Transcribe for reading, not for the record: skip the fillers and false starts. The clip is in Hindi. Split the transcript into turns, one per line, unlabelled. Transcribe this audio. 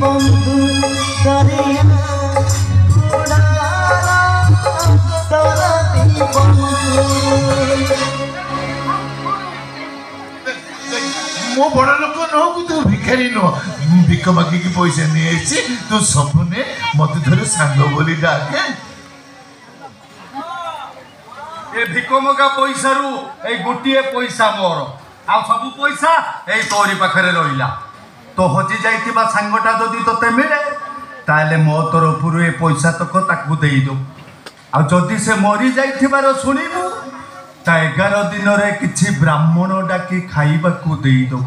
বন্ধু দরিয়া
मो बड़ लोक नुह तू भिखारी नुह भिक मागिकी पैसा नहीं तू सपने मत थे सांग बोली डाके
ए भिक मगा पैसा रु ए गोटे पैसा मोर आ सब पैसा ए तोरी पाखरे रहिला तो हजि जाइतिबा सांगटा जदि तोते मिले ताले मो तरफरु ए पैसा तक ताकू देई दो आ जदि से मरी जाइथिबार सुनिबु ता 11 दिन रे किछि ब्राह्मण डाकी खाइबा को देई दो।